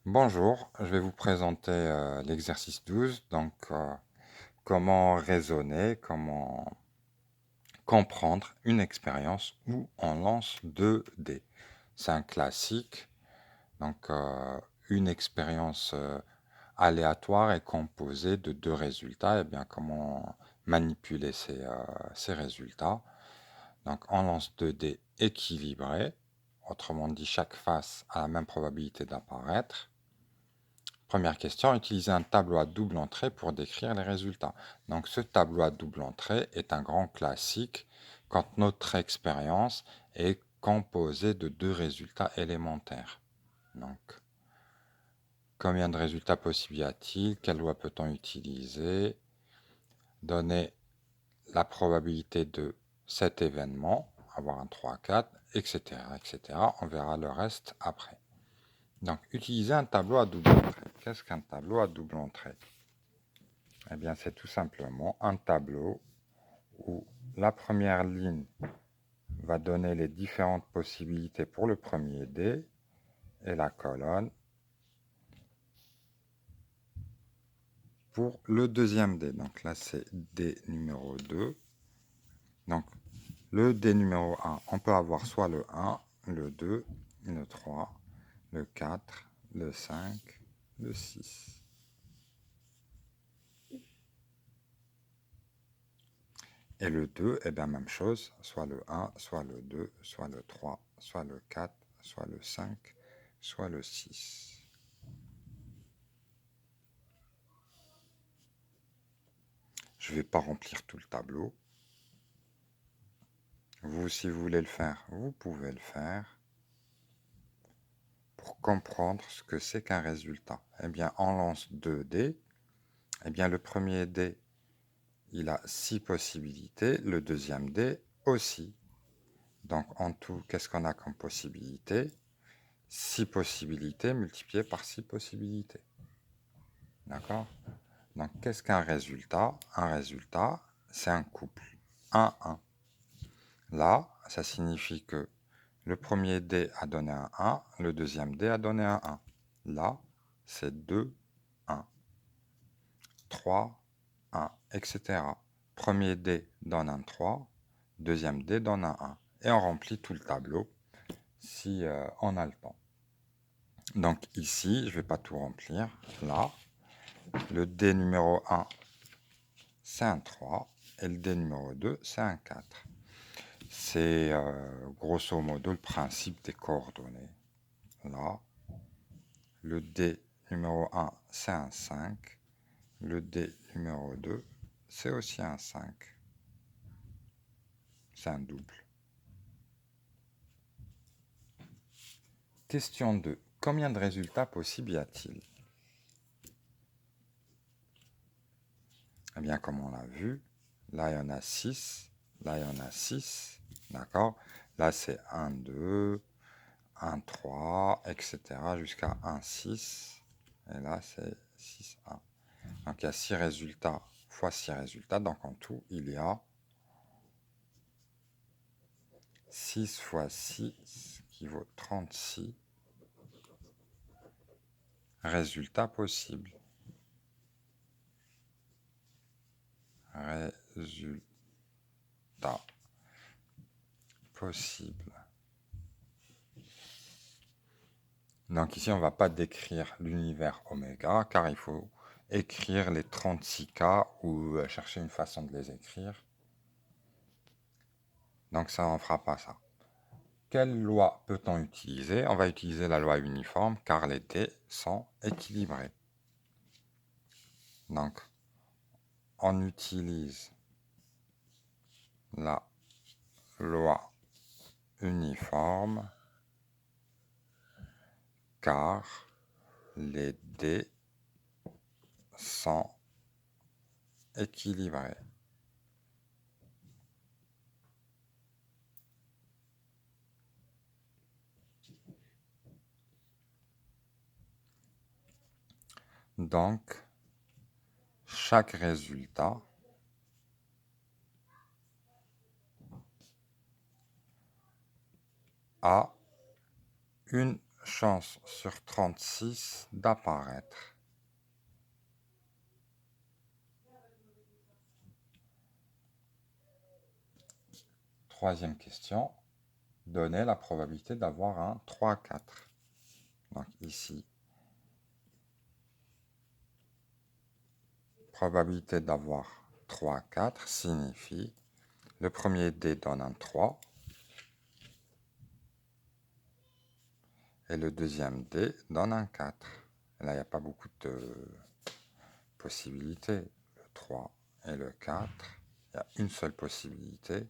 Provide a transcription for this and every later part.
Bonjour, je vais vous présenter l'exercice 12, comment raisonner, comment comprendre une expérience où on lance 2 dés. C'est un classique, donc une expérience aléatoire est composée de 2 résultats, et bien comment manipuler ces résultats. Donc on lance 2 dés équilibrés, autrement dit chaque face a la même probabilité d'apparaître. Première question, utiliser un tableau à double entrée pour décrire les résultats. Donc ce tableau à double entrée est un grand classique quand notre expérience est composée de 2 résultats élémentaires. Donc combien de résultats possibles y a-t-il? Quelle loi peut-on utiliser? Donner la probabilité de cet événement, avoir un 3, 4, etc., etc. On verra le reste après. Donc utiliser un tableau à double entrée. Qu'est-ce qu'un tableau à double entrée? Eh bien, c'est tout simplement un tableau où la première ligne va donner les différentes possibilités pour le premier dé et la colonne pour le deuxième dé. Donc là, c'est dé numéro 2. Donc, le dé numéro 1, on peut avoir soit le 1, le 2, le 3, le 4, le 5, le 6. Et le 2, eh bien, même chose, soit le 1, soit le 2, soit le 3, soit le 4, soit le 5, soit le 6. Je ne vais pas remplir tout le tableau. Vous, si vous voulez le faire, vous pouvez le faire pour comprendre ce que c'est qu'un résultat. Eh bien, on lance 2 dés. Eh bien, le premier dé, il a 6 possibilités. Le deuxième dé aussi. Donc, en tout, qu'est-ce qu'on a comme possibilité? 6 possibilités multipliées par 6 possibilités. D'accord? Donc, qu'est-ce qu'un résultat? Un résultat, c'est un couple 1-1. Là, ça signifie que le premier dé a donné un 1, le deuxième dé a donné un 1. Là, c'est 2, 1, 3, 1, etc. Premier dé donne un 3, deuxième dé donne un 1. Et on remplit tout le tableau si on a le temps. Donc ici, je ne vais pas tout remplir. Là, le dé numéro 1, c'est un 3, et le dé numéro 2, c'est un 4. C'est grosso modo le principe des coordonnées. Là, le dé numéro 1, c'est un 5. Le dé numéro 2, c'est aussi un 5. C'est un double. Question 2. Combien de résultats possibles y a-t-il? Eh bien, comme on l'a vu, là, il y en a 6. Là, il y en a 6. D'accord? Là, c'est 1, 2, 1, 3, etc. jusqu'à 1, 6. Et là, c'est 6, 1. Donc, il y a 6 résultats fois 6 résultats. Donc, en tout, il y a 6 fois 6 qui vaut 36 résultats possibles. Résultats possibles. Donc ici, on ne va pas décrire l'univers oméga, car il faut écrire les 36 cas ou chercher une façon de les écrire. Donc ça, on ne fera pas ça. Quelle loi peut-on utiliser? On va utiliser la loi uniforme, car les dés sont équilibrés. Donc, on utilise la loi uniforme, car les dés sont équilibrés. Donc, chaque résultat a une chances sur 36 d'apparaître. Troisième question, donner la probabilité d'avoir un 3-4. Donc ici, probabilité d'avoir 3-4 signifie le premier dé donne un 3 et le deuxième dé donne un 4. Et là, il n'y a pas beaucoup de possibilités. Le 3 et le 4, il y a une seule possibilité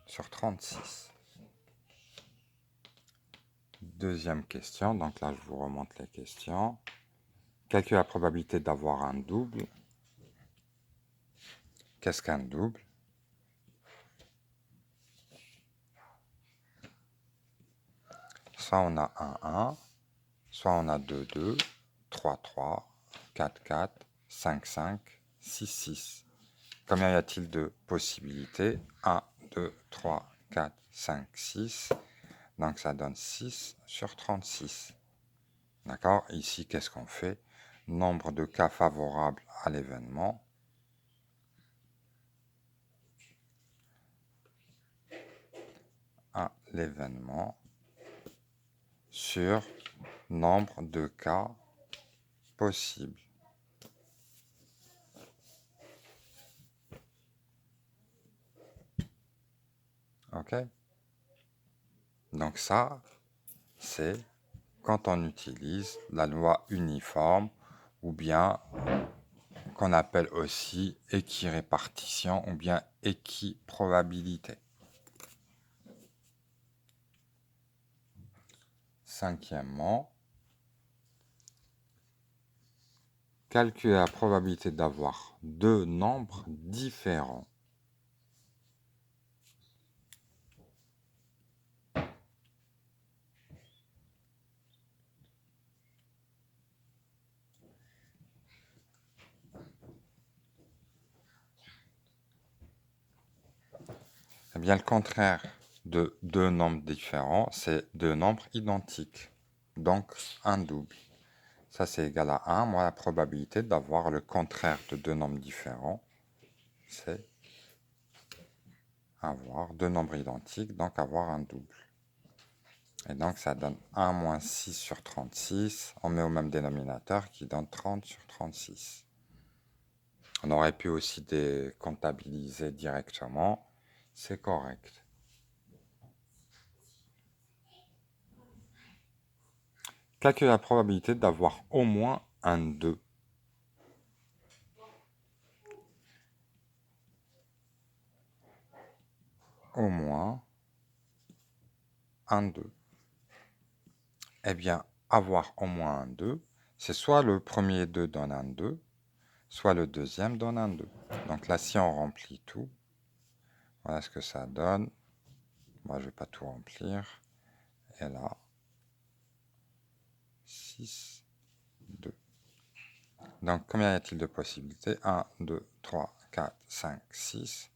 sur 36. Deuxième question, donc là, je vous remonte les questions. Calculez la probabilité d'avoir un double. Qu'est-ce qu'un double? Soit on a 1-1, soit on a 2-2, 3-3, 4-4, 5-5, 6-6. Combien y a-t-il de possibilités? 1, 2, 3, 4, 5, 6. Donc ça donne 6 sur 36. D'accord? Ici, qu'est-ce qu'on fait? Nombre de cas favorables à l'événement. À l'événement sur nombre de cas possibles. Ok? Donc ça, c'est quand on utilise la loi uniforme ou bien qu'on appelle aussi équirépartition ou bien équiprobabilité. Cinquièmement, calculer la probabilité d'avoir deux nombres différents. Eh bien, le contraire de deux nombres différents, c'est deux nombres identiques. Donc, un double. Ça, c'est égal à 1. Moi, la probabilité d'avoir le contraire de deux nombres différents, c'est avoir deux nombres identiques, donc avoir un double. Et donc, ça donne 1 moins 6 sur 36. On met au même dénominateur qui donne 30 sur 36. On aurait pu aussi comptabiliser directement. C'est correct. Calculer la probabilité d'avoir au moins un 2. Au moins un 2. Eh bien, avoir au moins un 2, c'est soit le premier 2 donne un 2, soit le deuxième donne un 2. Donc là, si on remplit tout, voilà ce que ça donne. Moi, je ne vais pas tout remplir. Et là, 6, 2. Donc, combien y a-t-il de possibilités? 1, 2, 3, 4, 5, 6,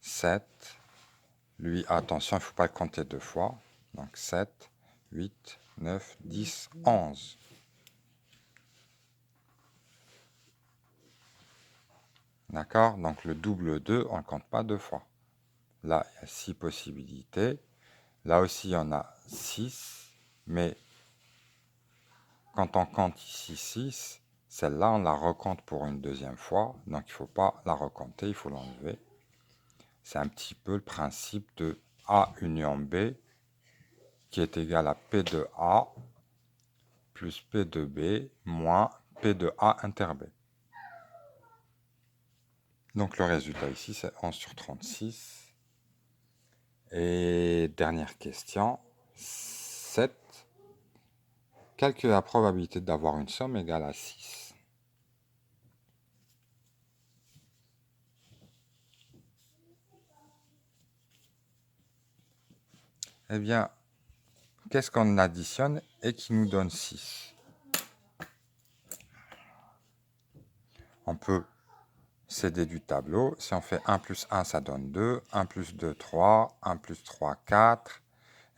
7. Lui, attention, il ne faut pas le compter deux fois. Donc, 7, 8, 9, 10, 11. D'accord? Donc, le double 2, on ne le compte pas deux fois. Là, il y a 6 possibilités. Là aussi, il y en a 6. Mais quand on compte ici 6, celle-là, on la recompte pour une deuxième fois. Donc, il ne faut pas la recompter, il faut l'enlever. C'est un petit peu le principe de A union B qui est égal à P de A plus P de B moins P de A inter B. Donc, le résultat ici, c'est 11 sur 36. Et dernière question, 7. Calculer la probabilité d'avoir une somme égale à 6. Eh bien, qu'est-ce qu'on additionne et qui nous donne 6? On peut s'aider du tableau. Si on fait 1 plus 1, ça donne 2. 1 plus 2, 3. 1 plus 3, 4.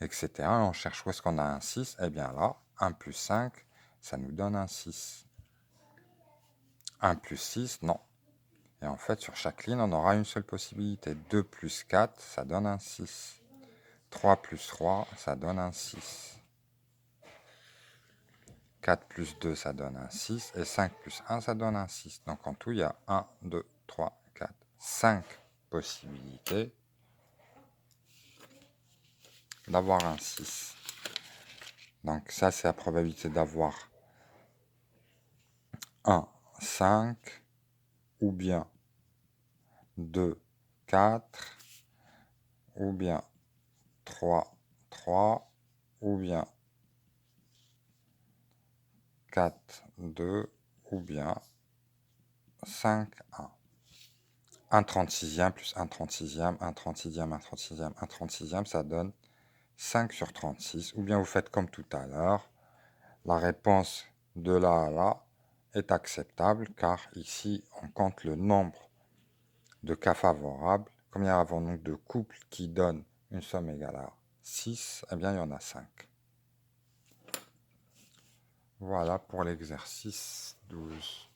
etc. Et on cherche où est-ce qu'on a un 6. Eh bien là, 1 plus 5, ça nous donne un 6. 1 plus 6, non. Et en fait, sur chaque ligne, on aura une seule possibilité. 2 plus 4, ça donne un 6. 3 plus 3, ça donne un 6. 4 plus 2, ça donne un 6. Et 5 plus 1, ça donne un 6. Donc en tout, il y a 1, 2, 3, 4, 5 possibilités d'avoir un 6. Donc ça, c'est la probabilité d'avoir 1, 5, ou bien 2, 4, ou bien 3, 3, ou bien 4, 2, ou bien 5, 1. 1 36e plus 1 36e, 1 36e, 1 36e, 1 36e, ça donne 5 sur 36. Ou bien vous faites comme tout à l'heure, la réponse de là à là est acceptable car ici on compte le nombre de cas favorables. Combien avons-nous de couples qui donnent une somme égale à 6? Eh bien il y en a 5. Voilà pour l'exercice 12.